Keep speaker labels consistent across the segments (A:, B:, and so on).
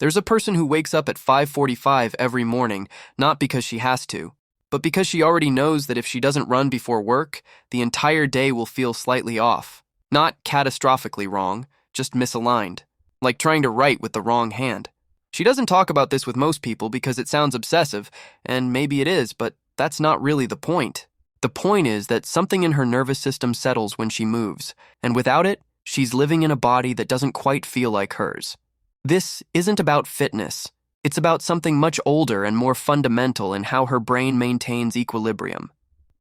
A: There's a person who wakes up at 5:45 every morning, not because she has to, but because she already knows that if she doesn't run before work, the entire day will feel slightly off. Not catastrophically wrong, just misaligned. Like trying to write with the wrong hand. She doesn't talk about this with most people because it sounds obsessive, and maybe it is, but that's not really the point. The point is that something in her nervous system settles when she moves, and without it, she's living in a body that doesn't quite feel like hers. This isn't about fitness. It's about something much older and more fundamental in how her brain maintains equilibrium.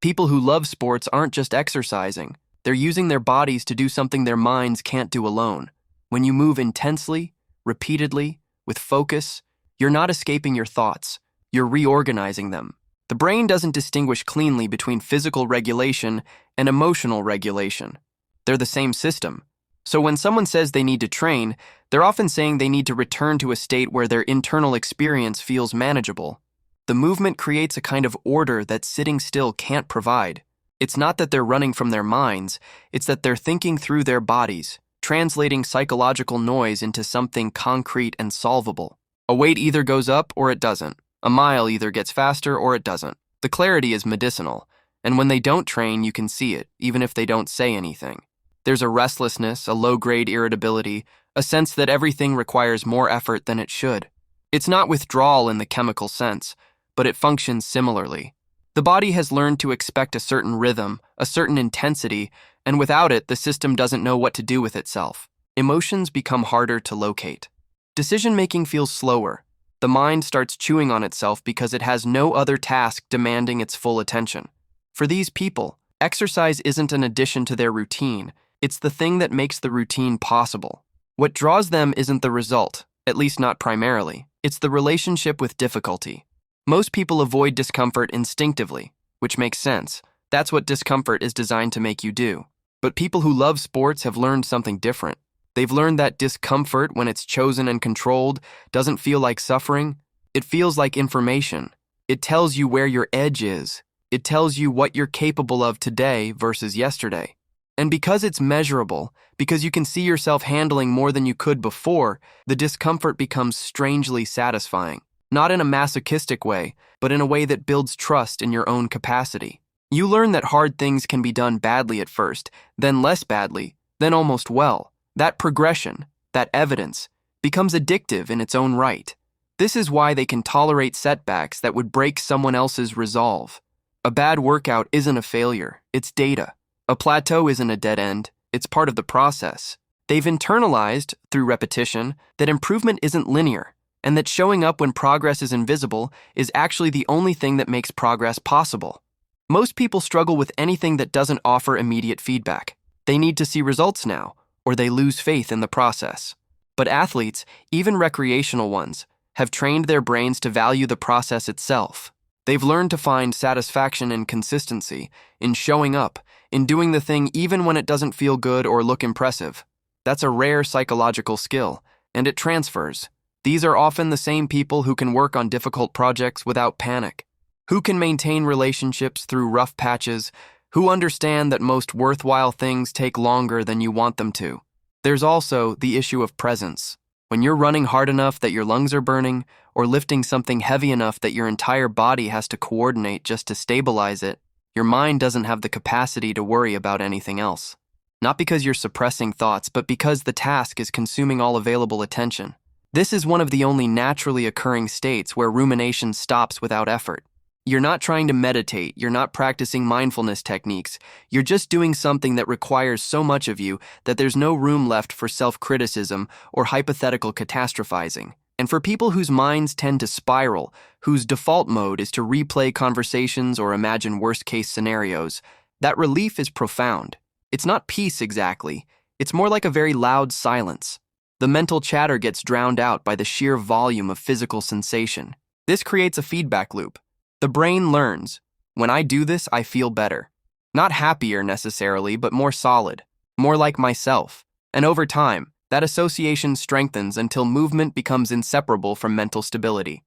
A: People who love sports aren't just exercising. They're using their bodies to do something their minds can't do alone. When you move intensely, repeatedly, with focus, you're not escaping your thoughts. You're reorganizing them. The brain doesn't distinguish cleanly between physical regulation and emotional regulation. They're the same system. So when someone says they need to train, they're often saying they need to return to a state where their internal experience feels manageable. The movement creates a kind of order that sitting still can't provide. It's not that they're running from their minds, it's that they're thinking through their bodies, translating psychological noise into something concrete and solvable. A weight either goes up or it doesn't. A mile either gets faster or it doesn't. The clarity is medicinal, and when they don't train, you can see it, even if they don't say anything. There's a restlessness, a low-grade irritability, a sense that everything requires more effort than it should. It's not withdrawal in the chemical sense, but it functions similarly. The body has learned to expect a certain rhythm, a certain intensity, and without it, the system doesn't know what to do with itself. Emotions become harder to locate. Decision-making feels slower. The mind starts chewing on itself because it has no other task demanding its full attention. For these people, exercise isn't an addition to their routine. It's the thing that makes the routine possible. What draws them isn't the result, at least not primarily. It's the relationship with difficulty. Most people avoid discomfort instinctively, which makes sense. That's what discomfort is designed to make you do. But people who love sports have learned something different. They've learned that discomfort, when it's chosen and controlled, doesn't feel like suffering. It feels like information. It tells you where your edge is. It tells you what you're capable of today versus yesterday. And because it's measurable, because you can see yourself handling more than you could before, the discomfort becomes strangely satisfying. Not in a masochistic way, but in a way that builds trust in your own capacity. You learn that hard things can be done badly at first, then less badly, then almost well. That progression, that evidence, becomes addictive in its own right. This is why they can tolerate setbacks that would break someone else's resolve. A bad workout isn't a failure, it's data. A plateau isn't a dead end, it's part of the process. They've internalized, through repetition, that improvement isn't linear, and that showing up when progress is invisible is actually the only thing that makes progress possible. Most people struggle with anything that doesn't offer immediate feedback. They need to see results now, or they lose faith in the process. But athletes, even recreational ones, have trained their brains to value the process itself. They've learned to find satisfaction in consistency, in showing up, in doing the thing even when it doesn't feel good or look impressive. That's a rare psychological skill, and it transfers. These are often the same people who can work on difficult projects without panic, who can maintain relationships through rough patches, who understand that most worthwhile things take longer than you want them to. There's also the issue of presence. When you're running hard enough that your lungs are burning, or lifting something heavy enough that your entire body has to coordinate just to stabilize it, your mind doesn't have the capacity to worry about anything else. Not because you're suppressing thoughts, but because the task is consuming all available attention. This is one of the only naturally occurring states where rumination stops without effort. You're not trying to meditate, you're not practicing mindfulness techniques, you're just doing something that requires so much of you that there's no room left for self-criticism or hypothetical catastrophizing. And for people whose minds tend to spiral, whose default mode is to replay conversations or imagine worst-case scenarios, that relief is profound. It's not peace exactly, it's more like a very loud silence. The mental chatter gets drowned out by the sheer volume of physical sensation. This creates a feedback loop. The brain learns, when I do this, I feel better. Not happier necessarily, but more solid, more like myself. And over time, that association strengthens until movement becomes inseparable from mental stability.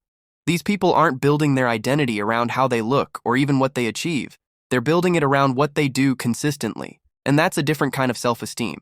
A: These people aren't building their identity around how they look or even what they achieve. They're building it around what they do consistently, and that's a different kind of self-esteem.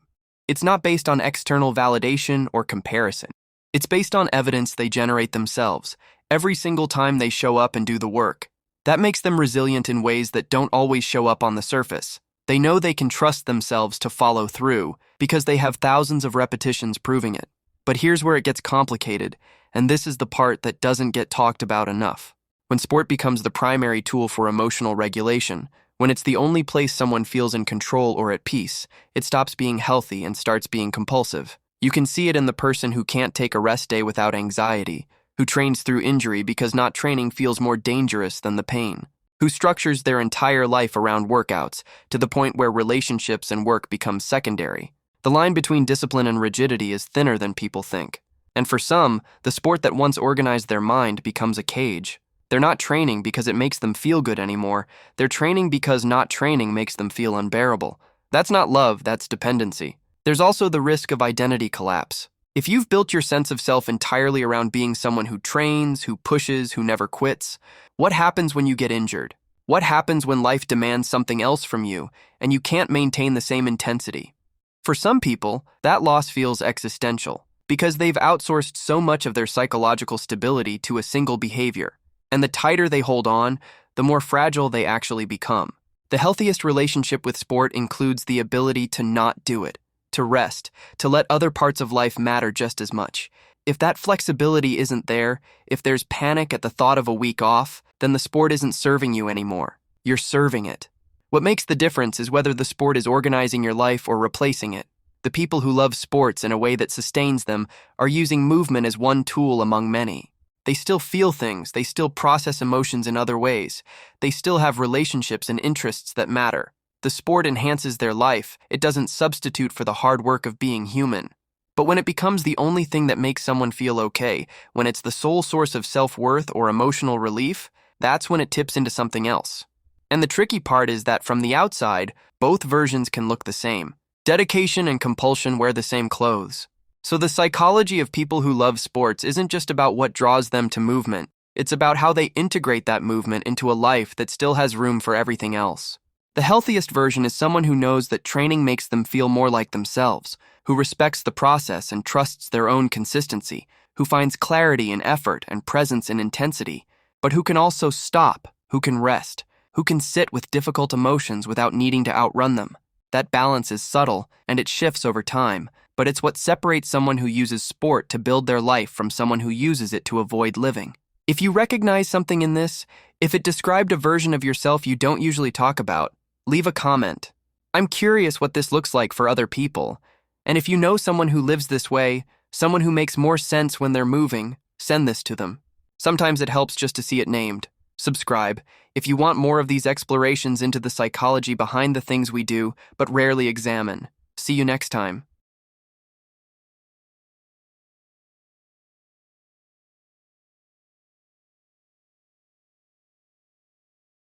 A: It's not based on external validation or comparison. It's based on evidence they generate themselves, every single time they show up and do the work. That makes them resilient in ways that don't always show up on the surface. They know they can trust themselves to follow through because they have thousands of repetitions proving it. But here's where it gets complicated, and this is the part that doesn't get talked about enough. When sport becomes the primary tool for emotional regulation, when it's the only place someone feels in control or at peace, it stops being healthy and starts being compulsive. You can see it in the person who can't take a rest day without anxiety, who trains through injury because not training feels more dangerous than the pain, who structures their entire life around workouts to the point where relationships and work become secondary. The line between discipline and rigidity is thinner than people think. And for some, the sport that once organized their mind becomes a cage. They're not training because it makes them feel good anymore. They're training because not training makes them feel unbearable. That's not love, that's dependency. There's also the risk of identity collapse. If you've built your sense of self entirely around being someone who trains, who pushes, who never quits, what happens when you get injured? What happens when life demands something else from you and you can't maintain the same intensity? For some people, that loss feels existential because they've outsourced so much of their psychological stability to a single behavior. And the tighter they hold on, the more fragile they actually become. The healthiest relationship with sport includes the ability to not do it, to rest, to let other parts of life matter just as much. If that flexibility isn't there, if there's panic at the thought of a week off, then the sport isn't serving you anymore. You're serving it. What makes the difference is whether the sport is organizing your life or replacing it. The people who love sports in a way that sustains them are using movement as one tool among many. They still feel things, they still process emotions in other ways, they still have relationships and interests that matter. The sport enhances their life, it doesn't substitute for the hard work of being human. But when it becomes the only thing that makes someone feel okay, when it's the sole source of self-worth or emotional relief, that's when it tips into something else. And the tricky part is that from the outside, both versions can look the same. Dedication and compulsion wear the same clothes. So the psychology of people who love sports isn't just about what draws them to movement. It's about how they integrate that movement into a life that still has room for everything else. The healthiest version is someone who knows that training makes them feel more like themselves, who respects the process and trusts their own consistency, who finds clarity in effort and presence in intensity, but who can also stop, who can rest, who can sit with difficult emotions without needing to outrun them. That balance is subtle, and it shifts over time, but it's what separates someone who uses sport to build their life from someone who uses it to avoid living. If you recognize something in this, if it described a version of yourself you don't usually talk about, leave a comment. I'm curious what this looks like for other people. And if you know someone who lives this way, someone who makes more sense when they're moving, send this to them. Sometimes it helps just to see it named. Subscribe if you want more of these explorations into the psychology behind the things we do but rarely examine. See you next time.